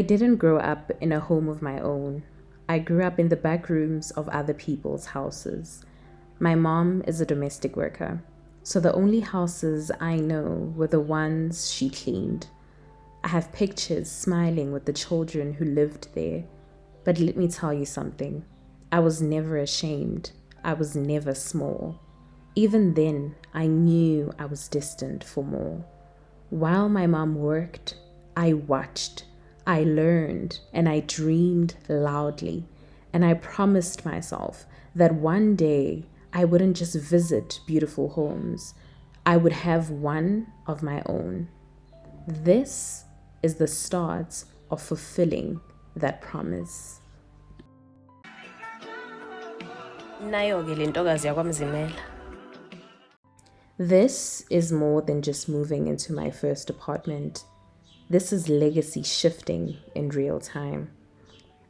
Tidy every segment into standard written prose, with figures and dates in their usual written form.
I didn't grow up in a home of my own. I grew up in the back rooms of other people's houses. My mom is a domestic worker, so the only houses I know were the ones she cleaned. I have pictures smiling with the children who lived there. But let me tell you something. I was never ashamed. I was never small. Even then, I knew I was destined for more. While my mom worked, I watched, I learned, and I dreamed loudly. And I promised myself that one day I wouldn't just visit beautiful homes, I would have one of my own. This is the start of fulfilling that promise. This is more than just moving into my first apartment. This is legacy shifting in real time.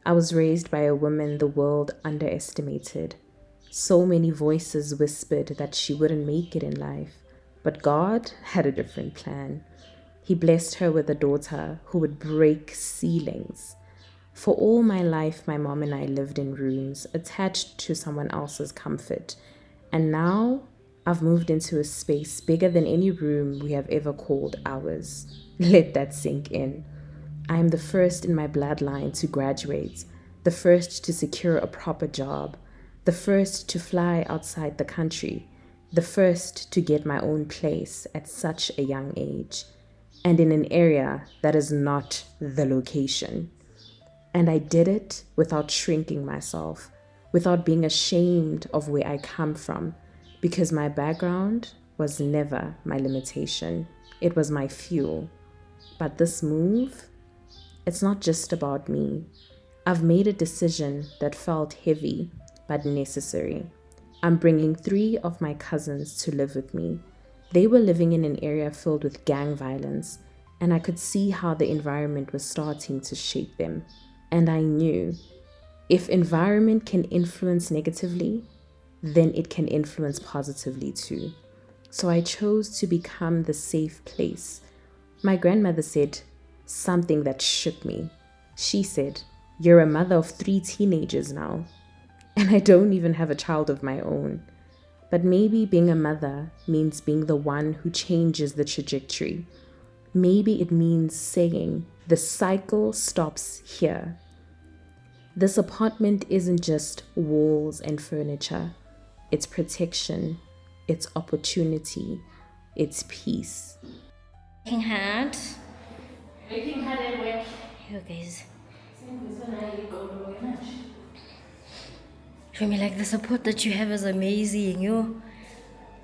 I was raised by a woman the world underestimated. So many voices whispered that she wouldn't make it in life, but God had a different plan. He blessed her with a daughter who would break ceilings. For all my life, my mom and I lived in rooms attached to someone else's comfort. And now I've moved into a space bigger than any room we have ever called ours. Let that sink in. I am the first in my bloodline to graduate, the first to secure a proper job, the first to fly outside the country, the first to get my own place at such a young age, and in an area that is not the location. And I did it without shrinking myself, without being ashamed of where I come from, because my background was never my limitation. It was my fuel. But this move, it's not just about me. I've made a decision that felt heavy, but necessary. I'm bringing 3 of my cousins to live with me. They were living in an area filled with gang violence, and I could see how the environment was starting to shape them. And I knew if environment can influence negatively, then it can influence positively too. So I chose to become the safe place. My grandmother said something that shook me. She said, "You're a mother of 3 teenagers now." And I don't even have a child of my own. But maybe being a mother means being the one who changes the trajectory. Maybe it means saying, the cycle stops here. This apartment isn't just walls and furniture. It's protection, it's opportunity, it's peace. Working hard. You guys. Remy, like the support that you have is amazing.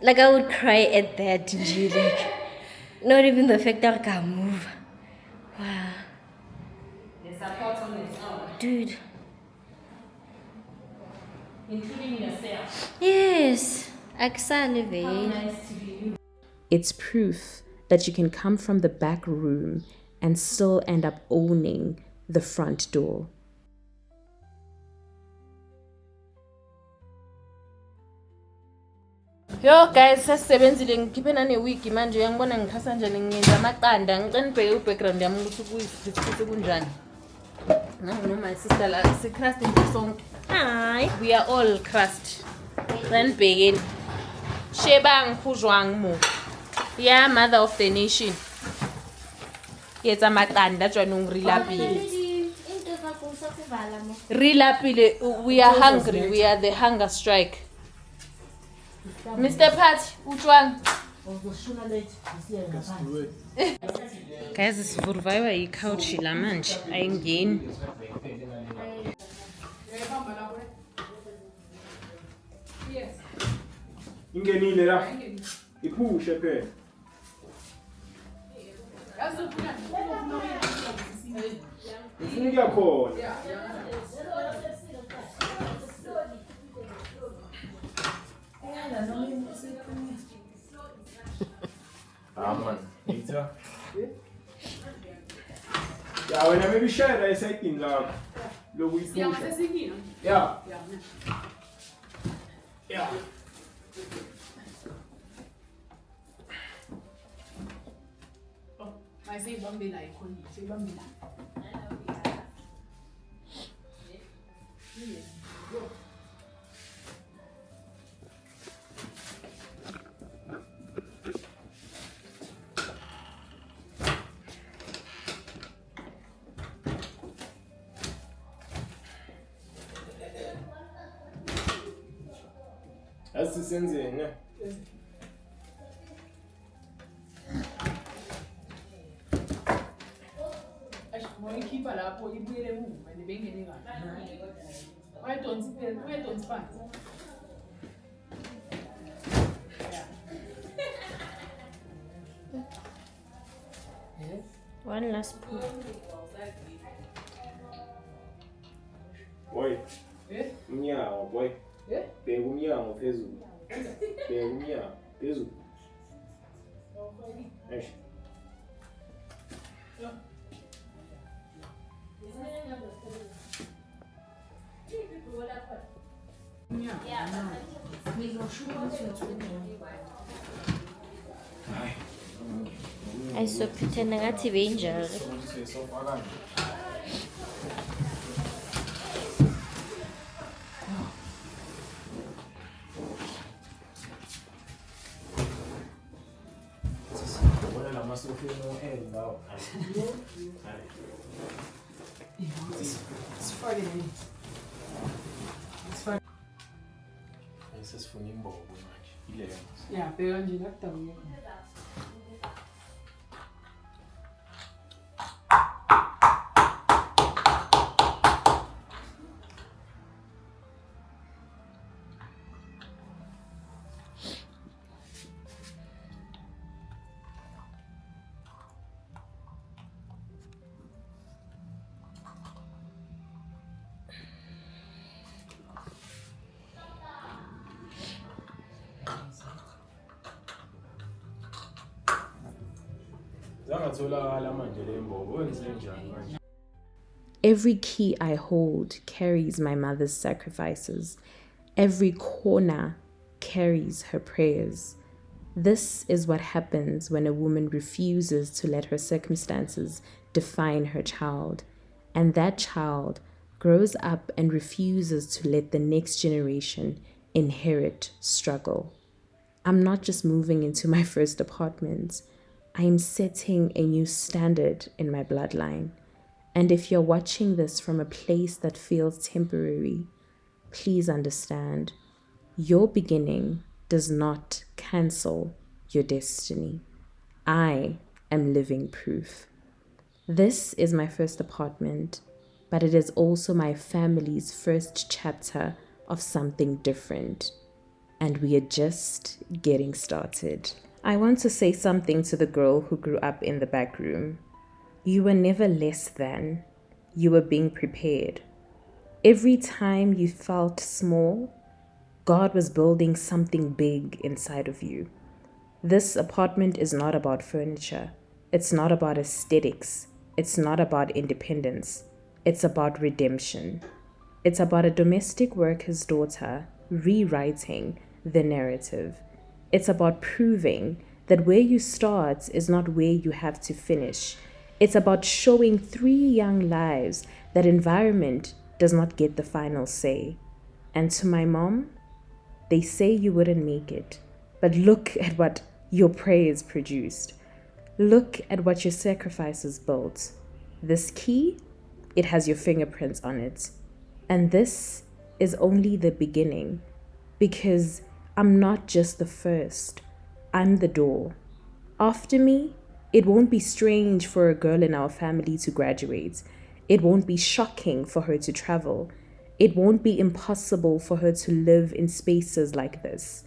Like I would cry at that, G. Like, not even the fact that I can move. Wow. The support on its own. Dude. Including yourself. Yes. Actually, How nice to be you. It's proof that you can come from the back room and still end up owning the front door. Yo guys, sasebenzile ngikhiphe newiki manje uyangibona ngikhasa njani ngenza amaqanda ngicela nibheke ubackground yami ukuthi kuyisithi kunjani. Nangu my sister la sikrust nje sonke. Hi. We are all crust. Then begin. Shebang khujwang mo. Yeah, mother of the nation. Yetsa amaqanda jwana ngrilapile. Rilapile, we are hungry. We are the hunger strike. Mr. Pat, uchwang. Guys, sivurvaiwa i-couch la manje ayingeni. Ingenile la. Iphushe phela. Ufuna ukuya khona. Man, Peter. Ja, wena maybe share la esayidini lakho. Lokuyiphusha. Ja, masesingina. Yeah. Ja. Yeah. Oh, mayisibambe la ikhona. Sibambe la. Asisenzeni ne? Moyikhipha lapho ibuyele emuva nebengene kahle. Uyadonsa phansi. One last pull. Boy. Umnyango boy. Bheka umnyango phezulu. Bheka umnyango phezulu. Eish. Ayisophethe ngathi benjalo. Bona la masofa no ndawo. It's Friday night. It's Friday. Sesifuna imbobo manje. Ile yona. Yeah, bheka nje nakudabula. Zangatholakala manje le mbobo wenze njani manje? Every key I hold carries my mother's sacrifices. Every corner carries her prayers. This is what happens when a woman refuses to let her circumstances define her child. And that child grows up and refuses to let the next generation inherit struggle. I'm not just moving into my first apartment. I am setting a new standard in my bloodline. And if you're watching this from a place that feels temporary, please understand, your beginning does not cancel your destiny. I am living proof. This is my first apartment, but it is also my family's first chapter of something different. And we are just getting started. I want to say something to the girl who grew up in the back room. You were never less than. You were being prepared. Every time you felt small, God was building something big inside of you. This apartment is not about furniture. It's not about aesthetics. It's not about independence. It's about redemption. It's about a domestic worker's daughter rewriting the narrative. It's about proving that where you start is not where you have to finish. It's about showing 3 young lives that environment does not get the final say. And to my mom, they say you wouldn't make it, but look at what your prayers produced. Look at what your sacrifices built. This key, it has your fingerprints on it. And this is only the beginning, because I'm not just the first, I'm the door. After me, it won't be strange for a girl in our family to graduate. It won't be shocking for her to travel. It won't be impossible for her to live in spaces like this.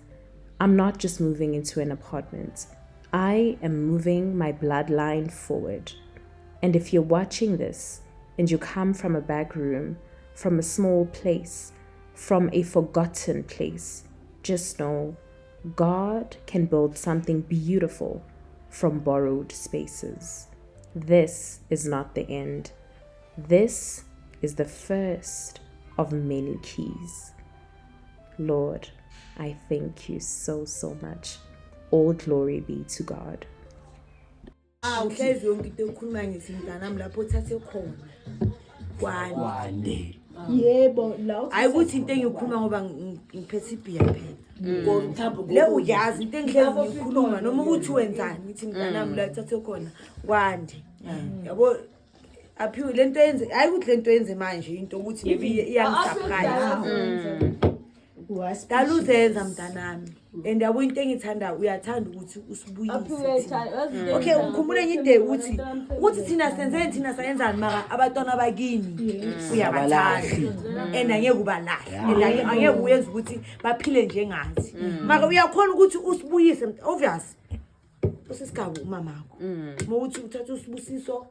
I'm not just moving into an apartment. I am moving my bloodline forward. And if you're watching this and you come from a back room, from a small place, from a forgotten place, just know God can build something beautiful from borrowed spaces. This is not the end. This is the first of many keys. Lord, I thank you so, so much. All glory be to God. Uhlezi yonke into ekhuluma ngesimntanami lapho thathe khona. Kwande. Yebo, la uthi ayikuthi into engikhuluma ngoba ngiphethe ibhiya phela. Le uyazi into engihlezi ngikhuluma noma ukuthi wenzani ngithi mntanami la thathe khona kwande. Yabo aphiwe lento yenze ayikuthi lento yenze manje into ukuthi maybe iyangisurprise. dala uzenza mntanami and yabo into engithanda uyathanda ukuthi usibuyise okay ukhumbule enye ide ukuthi thina senzeni thina sayenzani mara abantwana bakini uyabathanda and angeke ubalahla and angeke uyenza ukuthi baphile njengathi mara uyakhona ukuthi usibuyise obvious usisigaba umamakho mawuthi uthatha usibusiso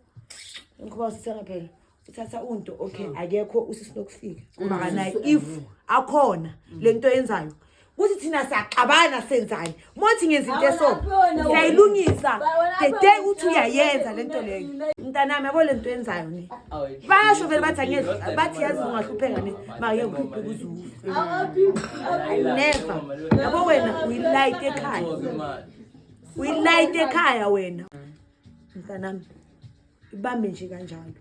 ngikho sithenga phela uthatha unto okay akekho usisinokufika mara naye if akhona lento yenzayo kuthi thina siyaxabana senzani mothi ngenza into eso sayilungisa the day uthi uyayenza lento leyo mntanami yabo lento yenzayo ni basho vele bathi angeke bathi yazi ungahlupheka ni mara yekukhuphe kuzufu never yabo wena uyilayite ekhaya wena mntanami ibambe nje kanjalo